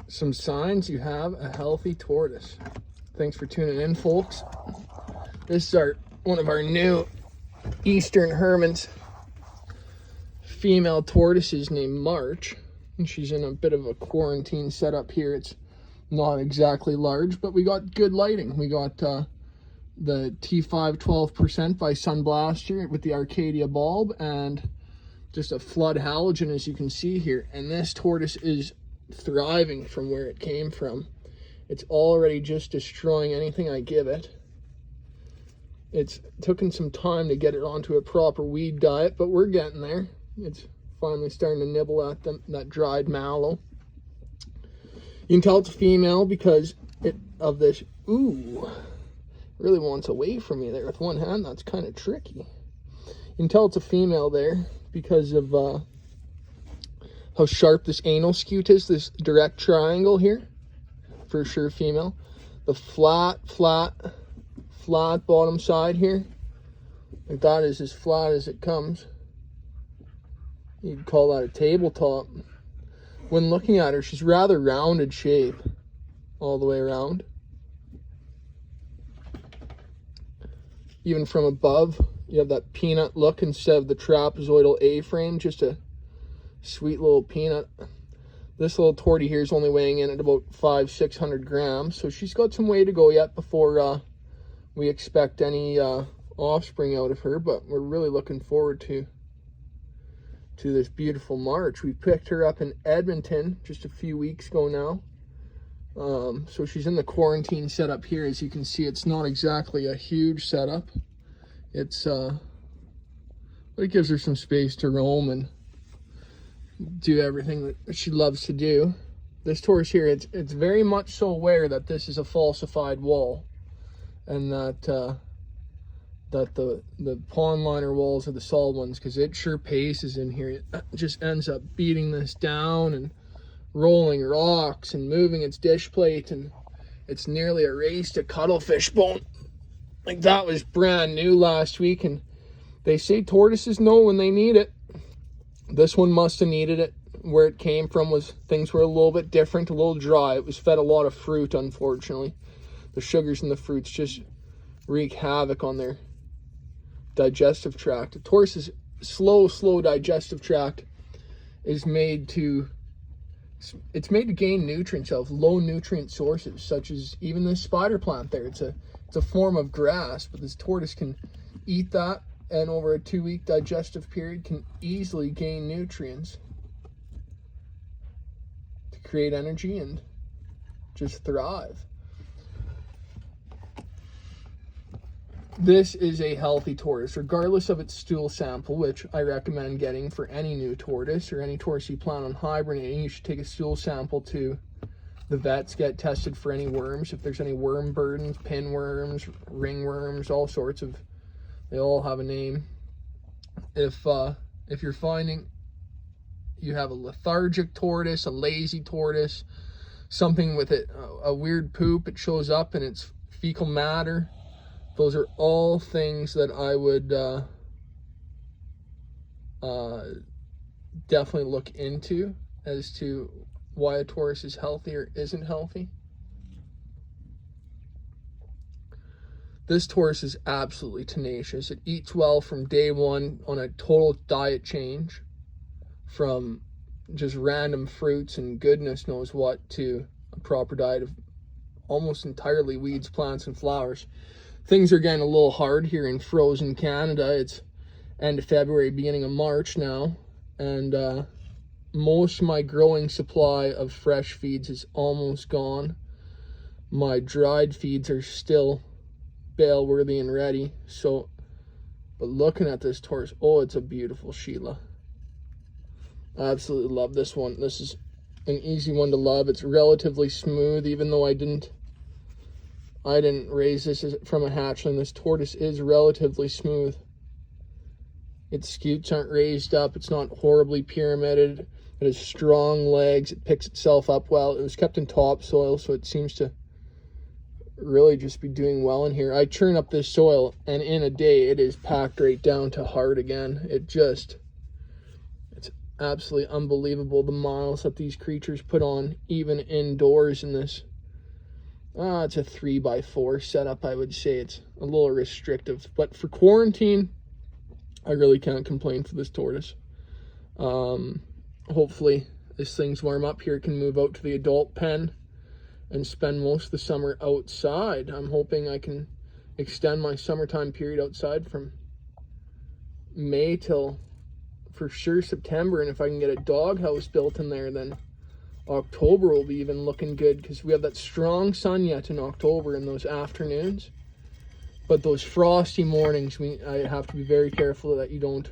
some signs you have a healthy tortoise. Thanks for tuning in, folks. This is one of our new Eastern hermanns female tortoises named March, and she's in a bit of a quarantine setup here. It's not exactly large, but we got good lighting. We got the T5 12% by Sunblaster with the Arcadia bulb and just a flood halogen, as you can see here. And this tortoise is thriving from where it came from. It's already just destroying anything I give it. It's taken some time to get it onto a proper weed diet, but we're getting there. It's finally starting to nibble at that dried mallow. You can tell it's a female because of this. Ooh, really wants away from me there with one hand. That's kind of tricky. You can tell it's a female there because of how sharp this anal scute is, this direct triangle here. For sure female. The flat bottom side here, like that, is as flat as it comes. You'd call that a tabletop. When looking at her, she's rather rounded shape all the way around. Even from above, you have that peanut look instead of the trapezoidal A-frame, just a sweet little peanut. This little tortie here is only weighing in at about 500-600 grams, so she's got some way to go yet before we expect any offspring out of her, but we're really looking forward to this beautiful March. We picked her up in Edmonton just a few weeks ago now. So she's in the quarantine setup here. As you can see, it's not exactly a huge setup. But it gives her some space to roam and do everything that she loves to do. This tortoise here, it's very much so aware that this is a falsified wall, and that the pond liner walls are the solid ones, because it sure paces in here. It just ends up beating this down and rolling rocks and moving its dish plate, and it's nearly erased a cuttlefish bone. Like, that was brand new last week, and they say tortoises know when they need it. This one must have needed it. Where it came from was things were a little bit different, a little dry. It was fed a lot of fruit, unfortunately. The sugars in the fruits just wreak havoc on their digestive tract. A tortoise's slow digestive tract is made to gain nutrients out of low nutrient sources, such as even this spider plant there. It's a form of grass, but this tortoise can eat that, and over a 2-week digestive period can easily gain nutrients to create energy and just thrive. This is a healthy tortoise, regardless of its stool sample, which I recommend getting for any new tortoise or any tortoise you plan on hibernating. You should take a stool sample to the vets, get tested for any worms. If there's any worm burdens, pinworms, ringworms, all sorts of, they all have a name. If you're finding you have a lethargic tortoise, a lazy tortoise, something with a weird poop, it shows up in its fecal matter, those are all things that I would definitely look into as to why a tortoise is healthy or isn't healthy. This tortoise is absolutely tenacious. It eats well from day one on a total diet change, from just random fruits and goodness knows what to a proper diet of almost entirely weeds, plants, and flowers. Things are getting a little hard here in frozen Canada. It's end of February, beginning of March now, and most of my growing supply of fresh feeds is almost gone. My dried feeds are still bale worthy and ready. So, but looking at this tortoise, oh, it's a beautiful Sheila. I absolutely love this one. This is an easy one to love. It's relatively smooth, even though I didn't raise this from a hatchling. This tortoise is relatively smooth. Its scutes aren't raised up. It's not horribly pyramided. It has strong legs. It picks itself up well. It was kept in topsoil, so it seems to really just be doing well in here. I churn up this soil, and in a day it is packed right down to hard again. It's absolutely unbelievable, the miles that these creatures put on, even indoors in this. It's a 3x4 setup, I would say. It's a little restrictive, but for quarantine, I really can't complain for this tortoise. Hopefully, as things warm up here, it can move out to the adult pen and spend most of the summer outside. I'm hoping I can extend my summertime period outside from May till, for sure, September. And if I can get a doghouse built in there, then October will be even looking good, because we have that strong sun yet in October in those afternoons. But those frosty mornings, I have to be very careful that you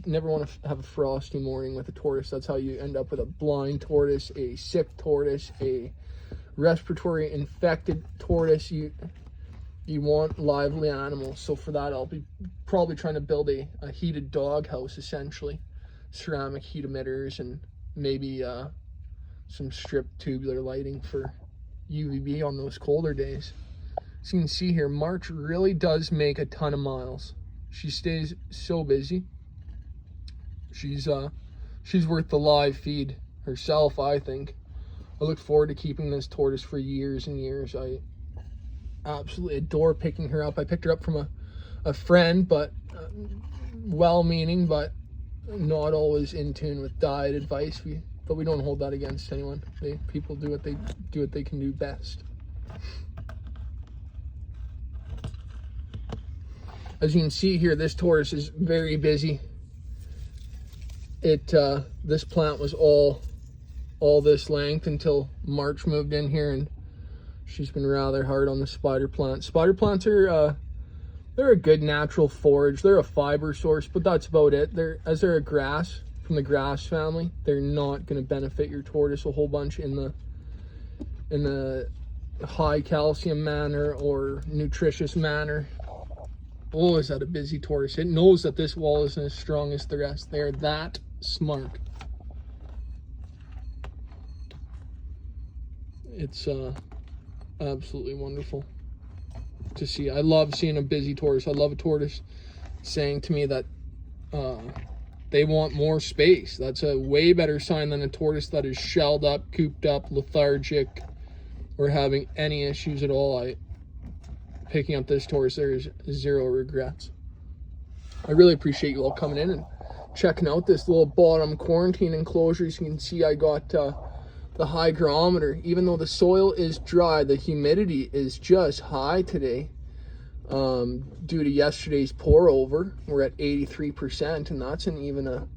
never want to have a frosty morning with a tortoise. That's how you end up with a blind tortoise, a sick tortoise, a respiratory infected tortoise. You want lively animals. So for that, I'll be probably trying to build a heated doghouse, essentially. Ceramic heat emitters and maybe some stripped tubular lighting for UVB on those colder days. So you can see here, March really does make a ton of miles. She stays so busy. She's worth the live feed herself, I think. I look forward to keeping this tortoise for years and years. I absolutely adore picking her up. I picked her up from a friend, but well-meaning, but not always in tune with diet advice. But we don't hold that against anyone. People do what they can do best. As you can see here, this tortoise is very busy. This plant was all this length until March moved in here, and she's been rather hard on the spider plant. Spider plants are they're a good natural forage. They're a fiber source, but that's about it. They're a grass from the grass family. They're not going to benefit your tortoise a whole bunch in the high calcium manner or nutritious manner. Oh, is that a busy tortoise? It knows that this wall isn't as strong as the rest. They're that smart. It's absolutely wonderful to see. I love seeing a busy tortoise. I love a tortoise saying to me that they want more space. That's a way better sign than a tortoise that is shelled up, cooped up, lethargic, or having any issues at all. Picking up this tortoise, there is zero regrets. I really appreciate you all coming in and checking out this little bottom quarantine enclosure. As you can see, I got the hygrometer. Even though the soil is dry, the humidity is just high today due to yesterday's pour over. We're at 83%, and that's in even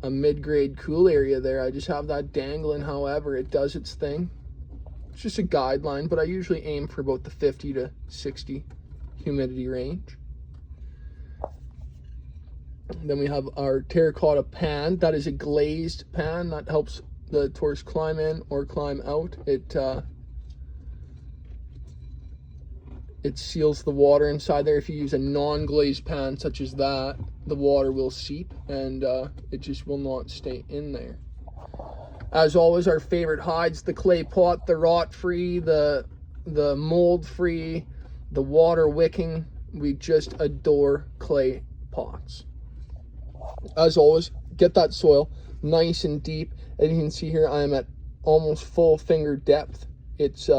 a mid-grade cool area there. I just have that dangling. However, it does its thing. It's just a guideline, but I usually aim for about the 50 to 60 humidity range. Then we have our terracotta pan. That is a glazed pan that helps the tortoise climb in or climb out. It seals the water inside there. If you use a non-glazed pan such as that, the water will seep and it just will not stay in there. As always, our favorite hides, the clay pot, the rot-free, the mold-free, the water wicking. We just adore clay pots. As always, get that soil nice and deep. As you can see here, I am at almost full finger depth. It's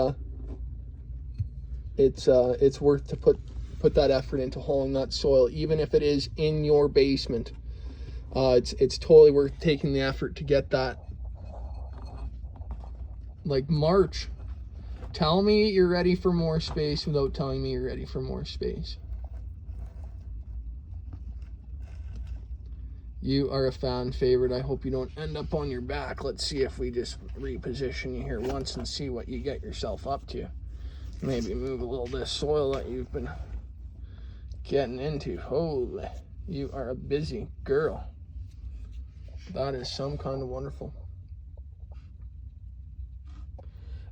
worth to put that effort into hauling that soil, even if it is in your basement. It's totally worth taking the effort to get that. Like March, tell me you're ready for more space without telling me you're ready for more space. You are a fan favorite. I hope you don't end up on your back. Let's see if we just reposition you here once and see what you get yourself up to. Maybe move a little of this soil that you've been getting into. Holy, you are a busy girl. That is some kind of wonderful.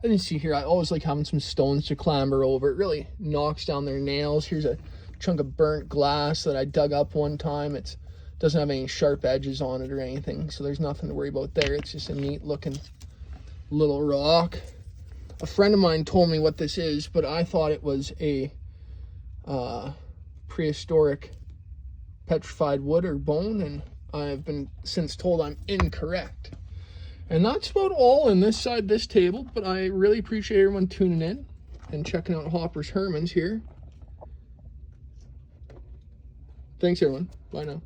And you see here, I always like having some stones to clamber over. It really knocks down their nails. Here's a chunk of burnt glass that I dug up one time. It doesn't have any sharp edges on it or anything, so there's nothing to worry about there. It's just a neat looking little rock. A friend of mine told me what this is, but I thought it was a prehistoric petrified wood or bone, and I have been since told I'm incorrect. And that's about all on this side of this table, but I really appreciate everyone tuning in and checking out Hopper's Hermanns here. Thanks, everyone. Bye now.